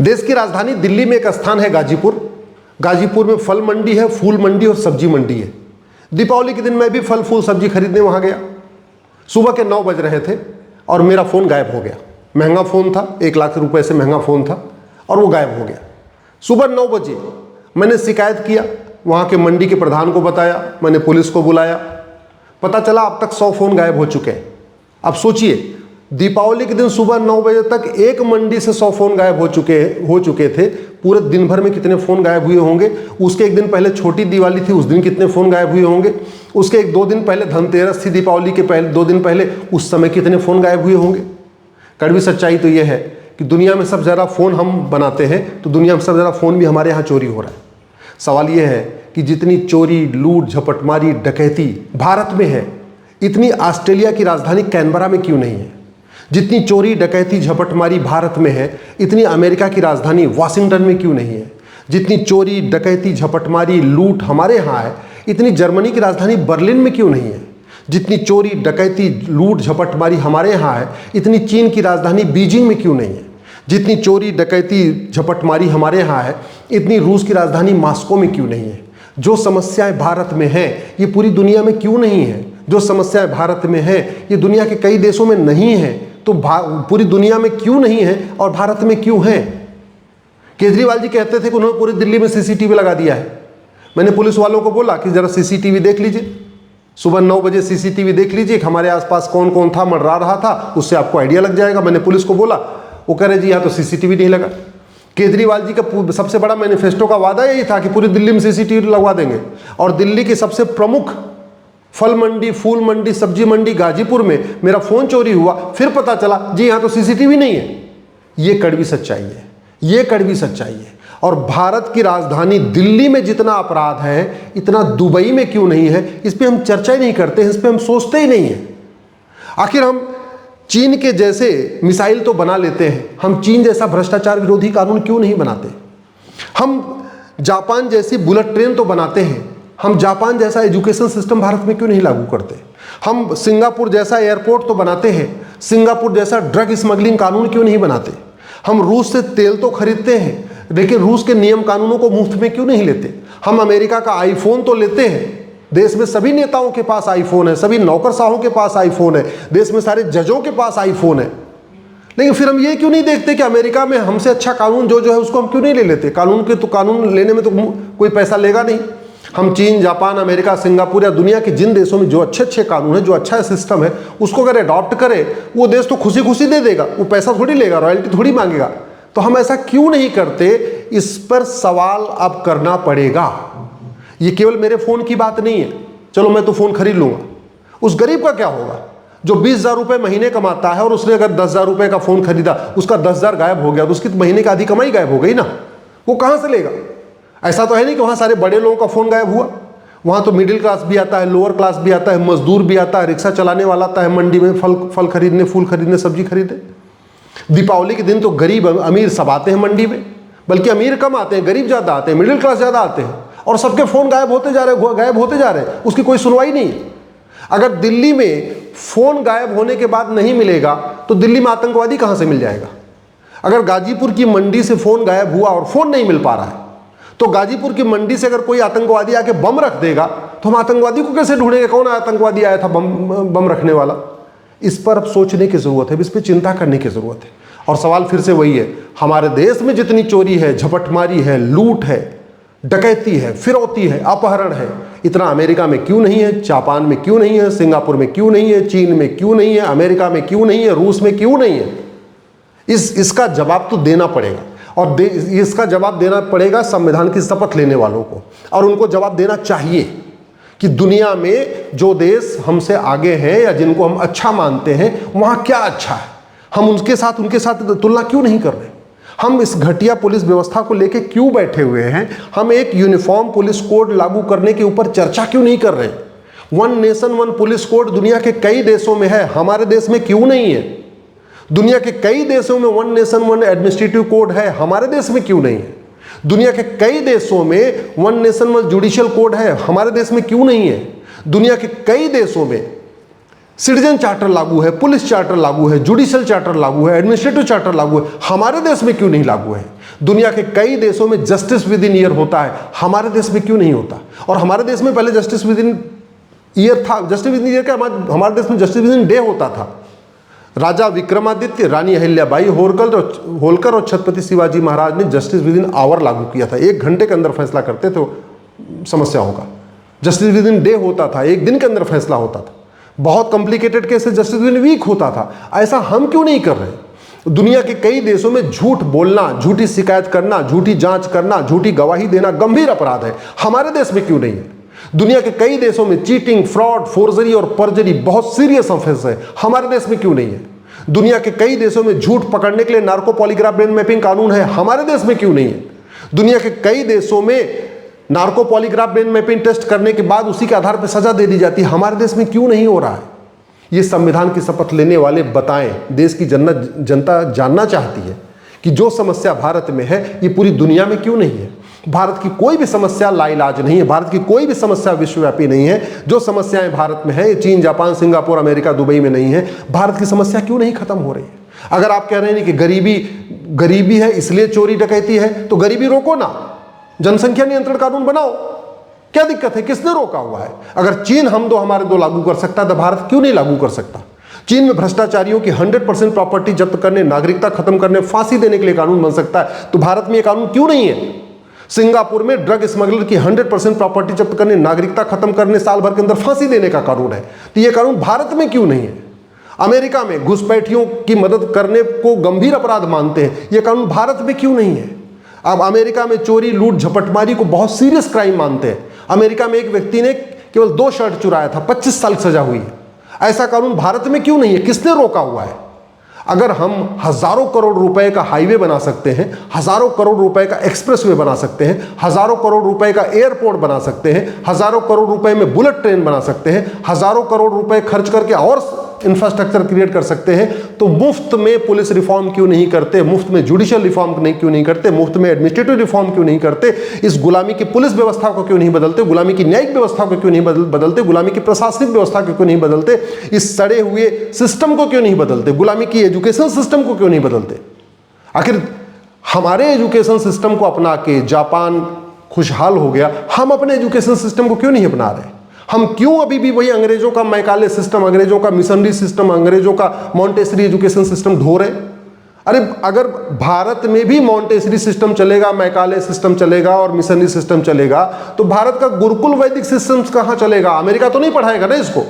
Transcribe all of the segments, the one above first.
देश की राजधानी दिल्ली में एक स्थान है गाजीपुर। गाजीपुर में फल मंडी है, फूल मंडी और सब्जी मंडी है। दीपावली के दिन मैं भी फल फूल सब्जी खरीदने वहाँ गया। सुबह के 9 बज रहे थे और मेरा फ़ोन गायब हो गया। महंगा फ़ोन था, 1 लाख रुपए से महंगा फ़ोन था और वो गायब हो गया। सुबह 9 बजे मैंने शिकायत किया, वहाँ के मंडी के प्रधान को बताया, मैंने पुलिस को बुलाया। पता चला अब तक 100 फ़ोन गायब हो चुके हैं। अब सोचिए, दीपावली के दिन सुबह 9 बजे तक एक मंडी से 100 फ़ोन गायब हो चुके थे। पूरे दिन भर में कितने फ़ोन गायब हुए होंगे। उसके एक दिन पहले छोटी दिवाली थी, उस दिन कितने फ़ोन गायब हुए होंगे। उसके 1-2 दिन पहले धनतेरस थी, दीपावली के पहले 2 दिन पहले, उस समय कितने फ़ोन गायब हुए होंगे। कड़वी सच्चाई तो ये है कि दुनिया में सबसे ज़्यादा फ़ोन हम बनाते हैं, तो दुनिया में सबसे ज़्यादा फ़ोन भी हमारे यहाँ चोरी हो रहा है। सवाल ये है कि जितनी चोरी, लूट, झपटमारी, डकैती भारत में है, इतनी ऑस्ट्रेलिया की राजधानी कैनबरा में क्यों नहीं है। जितनी चोरी, डकैती, झपटमारी भारत में है, इतनी अमेरिका की राजधानी वाशिंगटन में क्यों नहीं है। जितनी चोरी, डकैती, झपटमारी, लूट हमारे यहाँ है, इतनी जर्मनी की राजधानी बर्लिन में क्यों नहीं है। जितनी चोरी, डकैती, लूट, झपटमारी हमारे यहाँ है, इतनी चीन की राजधानी बीजिंग में क्यों नहीं है। जितनी चोरी, डकैती, झपटमारी हमारे यहाँ है, इतनी रूस की राजधानी मॉस्को में क्यों नहीं है। जो समस्याएं भारत में हैं, ये पूरी दुनिया में क्यों नहीं है। जो समस्याएं भारत में हैं, ये दुनिया के कई देशों में नहीं है, तो पूरी दुनिया में क्यों नहीं है और भारत में क्यों है। केजरीवाल जी कहते थे कि उन्होंने पूरी दिल्ली में सीसीटीवी लगा दिया है। मैंने पुलिस वालों को बोला कि जरा सीसीटीवी देख लीजिए, सुबह 9 बजे सीसीटीवी देख लीजिए कि हमारे आसपास कौन कौन था, मंडरा रहा था, उससे आपको आइडिया लग जाएगा। मैंने पुलिस को बोला, वो कह रहे जी यहाँ तो सीसीटीवी नहीं लगा। केजरीवाल जी का सबसे बड़ा मैनिफेस्टो का वादा यही था कि पूरी दिल्ली में सीसीटीवी लगवा देंगे, और दिल्ली की सबसे प्रमुख फल मंडी, फूल मंडी, सब्जी मंडी गाजीपुर में मेरा फ़ोन चोरी हुआ, फिर पता चला जी यहाँ तो सीसीटीवी नहीं है। ये कड़वी सच्चाई है, ये कड़वी सच्चाई है। और भारत की राजधानी दिल्ली में जितना अपराध है, इतना दुबई में क्यों नहीं है, इस पर हम चर्चा ही नहीं करते हैं, इस पर हम सोचते ही नहीं हैं। आखिर हम चीन के जैसे मिसाइल तो बना लेते हैं, हम चीन जैसा भ्रष्टाचार विरोधी कानून क्यों नहीं बनाते। हम जापान जैसी बुलेट ट्रेन तो बनाते हैं, हम जापान जैसा एजुकेशन सिस्टम भारत में क्यों नहीं लागू करते। हम सिंगापुर जैसा एयरपोर्ट तो बनाते हैं, सिंगापुर जैसा ड्रग स्मगलिंग कानून क्यों नहीं बनाते। हम रूस से तेल तो खरीदते हैं, लेकिन रूस के नियम कानूनों को मुफ्त में क्यों नहीं लेते। हम अमेरिका का आईफोन तो लेते हैं, देश में सभी नेताओं के पास आईफोन है, सभी नौकरशाहों के पास आईफोन है, देश में सारे जजों के पास आईफोन है, लेकिन फिर हम ये क्यों नहीं देखते कि अमेरिका में हमसे अच्छा कानून जो है उसको हम क्यों नहीं ले लेते। कानून लेने में तो कोई पैसा लेगा नहीं। हम चीन, जापान, अमेरिका, सिंगापुर या दुनिया के जिन देशों में जो अच्छे अच्छे कानून है, जो अच्छा सिस्टम है, उसको अगर अडॉप्ट करे, वो देश तो खुशी खुशी दे देगा, वो पैसा थोड़ी लेगा, रॉयल्टी थोड़ी मांगेगा। तो हम ऐसा क्यों नहीं करते, इस पर सवाल अब करना पड़ेगा। ये केवल मेरे फ़ोन की बात नहीं है, चलो मैं तो फ़ोन खरीद लूँगा, उस गरीब का क्या होगा जो 20,000 रुपये महीने कमाता है और उसने अगर 10,000 रुपये का फ़ोन खरीदा, उसका 10,000 गायब हो गया, तो उसकी महीने का आधी कमाई गायब हो गई ना। वो कहाँ से लेगा। ऐसा तो है नहीं कि वहाँ सारे बड़े लोगों का फ़ोन गायब हुआ। वहाँ तो मिडिल क्लास भी आता है, लोअर क्लास भी आता है, मजदूर भी आता है, रिक्शा चलाने वाला आता है, मंडी में फल खरीदने, फूल खरीदने, सब्जी खरीदे। दीपावली के दिन तो गरीब अमीर सब आते हैं मंडी में, बल्कि अमीर कम आते हैं, गरीब ज़्यादा आते हैं, मिडिल क्लास ज़्यादा आते हैं, और सबके फ़ोन गायब होते जा रहे हैं, उसकी कोई सुनवाई नहीं। अगर दिल्ली में फ़ोन गायब होने के बाद नहीं मिलेगा तो दिल्ली में आतंकवादी कहाँ से मिल जाएगा। अगर गाजीपुर की मंडी से फ़ोन गायब हुआ और फ़ोन नहीं मिल पा रहा है, तो गाजीपुर की मंडी से अगर कोई आतंकवादी आके बम रख देगा तो हम आतंकवादी को कैसे ढूंढेंगे, कौन आतंकवादी आया था बम रखने वाला। इस पर अब सोचने की ज़रूरत है, इस पर चिंता करने की ज़रूरत है। और सवाल फिर से वही है, हमारे देश में जितनी चोरी है, झपटमारी है, लूट है, डकैती है, फिरौती है, अपहरण है, इतना अमेरिका में क्यों नहीं है, जापान में क्यों नहीं है, सिंगापुर में क्यों नहीं है, चीन में क्यों नहीं है, अमेरिका में क्यों नहीं है, रूस में क्यों नहीं है। इसका जवाब तो देना पड़ेगा, और इसका जवाब देना पड़ेगा संविधान की शपथ लेने वालों को, और उनको जवाब देना चाहिए कि दुनिया में जो देश हमसे आगे हैं या जिनको हम अच्छा मानते हैं, वहाँ क्या अच्छा है, हम उनके साथ तुलना क्यों नहीं कर रहे। हम इस घटिया पुलिस व्यवस्था को लेके क्यों बैठे हुए हैं, हम एक यूनिफॉर्म पुलिस कोड लागू करने के ऊपर चर्चा क्यों नहीं कर रहे। One nation one police code दुनिया के कई देशों में है, हमारे देश में क्यों नहीं है। दुनिया के कई देशों में one nation one administrative code है, हमारे देश में क्यों नहीं है। दुनिया के कई देशों में one nation one judicial code है, हमारे देश में क्यों नहीं है। दुनिया के कई देशों में सिटीजन चार्टर लागू है, पुलिस चार्टर लागू है, जुडिशियल चार्टर लागू है, एडमिनिस्ट्रेटिव चार्टर लागू है, हमारे देश में क्यों नहीं लागू है। दुनिया के कई देशों में जस्टिस विद इन ईयर होता है, हमारे देश में क्यों नहीं होता? और हमारे देश में पहले जस्टिस विद इन ईयर था, जस्टिस विद इन ईयर क्या, हमारे देश में जस्टिस विद इन डे होता था। राजा विक्रमादित्य, रानी अहिल्याबाई होलकर और छत्रपति शिवाजी महाराज ने जस्टिस विद इन आवर लागू किया था। 1 घंटे के अंदर फैसला करते थे समस्याओं का। जस्टिस विद इन डे होता था, 1 दिन के अंदर फैसला होता था। बहुत complicated cases justice within week होता था। ऐसा हम क्यों नहीं कर रहे? दुनिया के कई देशों में झूठ बोलना, झूठी शिकायत करना, झूठी जांच करना, झूठी गवाही देना गंभीर अपराध है, हमारे देश में क्यों नहीं है? दुनिया के कई देशों में चीटिंग, फ्रॉड, फोर्जरी और पर्जरी बहुत सीरियस ऑफेंस है, हमारे देश में क्यों नहीं है? दुनिया के कई देशों में झूठ पकड़ने के लिए नार्को पॉलीग्राफ ब्रेन मैपिंग कानून है, हमारे देश में क्यों नहीं है? दुनिया के कई देशों में narco polygraph brain mapping test करने के बाद उसी के आधार पर सजा दे दी जाती है, हमारे देश में क्यों नहीं हो रहा है? ये संविधान की शपथ लेने वाले बताएं। देश की जनता जानना चाहती है कि जो समस्या भारत में है ये पूरी दुनिया में क्यों नहीं है। भारत की कोई भी समस्या लाइलाज नहीं है, भारत की कोई भी समस्या विश्वव्यापी नहीं है। जो समस्याएं भारत में है ये चीन, जापान, सिंगापुर, अमेरिका, दुबई में नहीं है। भारत की समस्या क्यों नहीं खत्म हो रही है? अगर आप कह रहे हैं कि गरीबी है इसलिए चोरी डकैती है, तो गरीबी रोको ना, जनसंख्या नियंत्रण कानून बनाओ, क्या दिक्कत है? किसने रोका हुआ है? अगर चीन हमारे दो लागू कर सकता है तो भारत क्यों नहीं लागू कर सकता? चीन में भ्रष्टाचारियों की 100% प्रॉपर्टी जब्त करने, नागरिकता खत्म करने, फांसी देने के लिए कानून बन सकता है, तो भारत में यह कानून क्यों नहीं है? सिंगापुर में ड्रग स्मगलर की 100% प्रॉपर्टी जब्त करने, नागरिकता खत्म करने, साल भर के अंदर फांसी देने का कानून है, तो यह कानून भारत में क्यों नहीं है? अमेरिका में घुसपैठियों की मदद करने को गंभीर अपराध मानते हैं, यह कानून भारत में क्यों नहीं है? अब अमेरिका में चोरी, लूट, झपटमारी को बहुत सीरियस क्राइम मानते हैं। अमेरिका में एक व्यक्ति ने केवल 2 शर्ट चुराया था, 25 साल की सजा हुई है। ऐसा कानून भारत में क्यों नहीं है? किसने रोका हुआ है? अगर हम हजारों करोड़ रुपए का हाईवे बना सकते हैं, हजारों करोड़ रुपए का एक्सप्रेसवे बना सकते हैं, हजारों करोड़ रुपए का एयरपोर्ट बना सकते हैं, हजारों करोड़ रुपए में बुलेट ट्रेन बना सकते हैं, हजारों करोड़ रुपए खर्च करके और इंफ्रास्ट्रक्चर क्रिएट कर सकते हैं, तो मुफ्त में पुलिस रिफॉर्म क्यों नहीं करते? मुफ्त में जुडिशियल रिफॉर्म क्यों नहीं करते? मुफ्त में एडमिनिस्ट्रेटिव रिफॉर्म क्यों नहीं करते? इस गुलामी की पुलिस व्यवस्था को क्यों नहीं बदलते? गुलामी की न्यायिक व्यवस्था को क्यों नहीं बदलते? गुलामी की प्रशासनिक व्यवस्था को क्यों नहीं बदलते? इस सड़े हुए सिस्टम को क्यों नहीं बदलते? गुलामी की एजुकेशन सिस्टम को क्यों नहीं बदलते? आखिर हमारे एजुकेशन सिस्टम को अपना के जापान खुशहाल हो गया, हम अपने एजुकेशन सिस्टम को क्यों नहीं अपना रहे? हम क्यों अभी भी वही अंग्रेजों का मैकाले सिस्टम, अंग्रेजों का मिशनरी सिस्टम, अंग्रेजों का मॉन्टेसरी एजुकेशन सिस्टम ढो रहे? अरे अगर भारत में भी मॉन्टेसरी सिस्टम चलेगा, मैकाले सिस्टम चलेगा और मिशनरी सिस्टम चलेगा, तो भारत का गुरुकुल वैदिक सिस्टम कहाँ चलेगा? अमेरिका तो नहीं पढ़ाएगा ना इसको।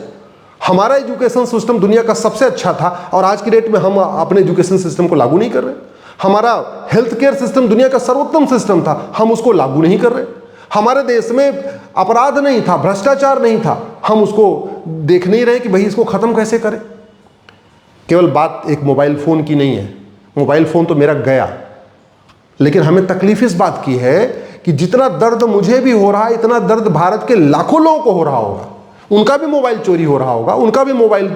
हमारा एजुकेशन सिस्टम दुनिया का सबसे अच्छा था और आज की डेट में हम अपने एजुकेशन सिस्टम को लागू नहीं कर रहे। हमारा हेल्थ केयर सिस्टम दुनिया का सर्वोत्तम सिस्टम था, हम उसको लागू नहीं कर रहे। हमारे देश में अपराध नहीं था, भ्रष्टाचार नहीं था, हम उसको देख नहीं रहे कि भाई इसको खत्म कैसे करें। केवल बात एक मोबाइल फ़ोन की नहीं है, मोबाइल फ़ोन तो मेरा गया, लेकिन हमें तकलीफ इस बात की है कि जितना दर्द मुझे भी हो रहा है, इतना दर्द भारत के लाखों लोगों को हो रहा होगा। उनका भी मोबाइल चोरी हो रहा होगा, उनका भी मोबाइल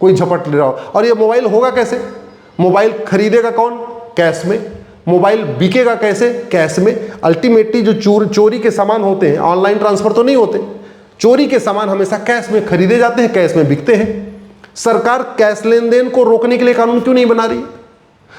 कोई झपट ले रहा होगा। और ये मोबाइल होगा कैसे? मोबाइल खरीदेगा कौन? कैश में। मोबाइल बिकेगा कैसे? कैश में। अल्टीमेटली जो चोरी के सामान होते हैं, ऑनलाइन ट्रांसफर तो नहीं होते, चोरी के सामान हमेशा कैश में खरीदे जाते हैं, कैश में बिकते हैं। सरकार कैश लेन देन को रोकने के लिए कानून क्यों नहीं बना रही?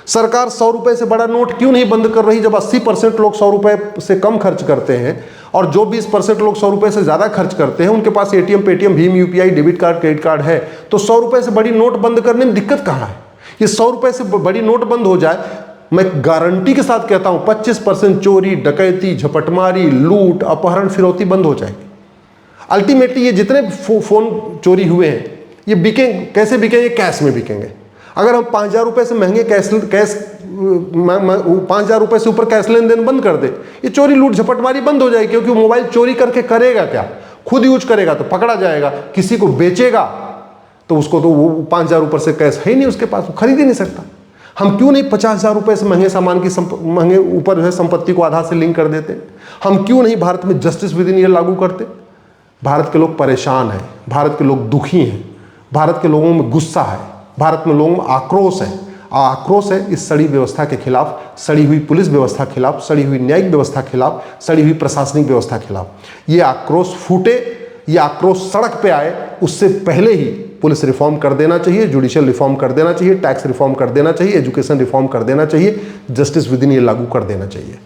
सरकार 100 रुपए से बड़ा नोट क्यों नहीं बंद कर रही? जब 80% लोग 100 रुपए से कम खर्च करते हैं और जो 20% लोग 100 रुपए से ज़्यादा खर्च करते हैं, उनके पास एटीएम, पेटीएम, भीम UPI, debit card, credit card है, तो 100 रुपए से बड़ी नोट बंद करने में दिक्कत कहाँ है? ये 100 रुपए से बड़ी नोट बंद हो जाए, मैं गारंटी के साथ कहता हूँ 25% चोरी, डकैती, झपटमारी, लूट, अपहरण, फिरौती बंद हो जाएगी। अल्टीमेटली ये जितने फ़ोन चोरी हुए हैं ये बिकेंगे कैसे? बिकेंगे कैश में बिकेंगे। अगर हम 5,000 रुपये से महंगे कैश 5,000 रुपये से ऊपर कैश लेन देन बंद कर दे, ये चोरी, लूट, झपटमारी बंद हो जाएगी। क्योंकि मोबाइल चोरी करके करेगा क्या? खुद यूज करेगा तो पकड़ा जाएगा, किसी को बेचेगा तो उसको तो वो 5,000 ऊपर से कैश है ही नहीं उसके पास, वो खरीद ही नहीं सकता। हम क्यों नहीं 50,000 रुपये से महंगे सामान की महंगे ऊपर जो है संपत्ति को आधार से लिंक कर देते? हम क्यों नहीं भारत में जस्टिस विद इन ईयर लागू करते? भारत के लोग परेशान हैं, भारत के लोग दुखी हैं, भारत के लोगों में गुस्सा है, भारत में लोगों में आक्रोश है। आक्रोश है इस सड़ी व्यवस्था के खिलाफ, सड़ी हुई पुलिस व्यवस्था के खिलाफ, सड़ी हुई न्यायिक व्यवस्था के खिलाफ, सड़ी हुई प्रशासनिक व्यवस्था के खिलाफ। ये आक्रोश फूटे, ये आक्रोश सड़क पे आए, उससे पहले ही पुलिस रिफॉर्म कर देना चाहिए, जुडिशियल रिफॉर्म कर देना चाहिए, टैक्स रिफॉर्म कर देना चाहिए, एजुकेशन रिफॉर्म कर देना चाहिए, जस्टिस विद इन ये लागू कर देना चाहिए।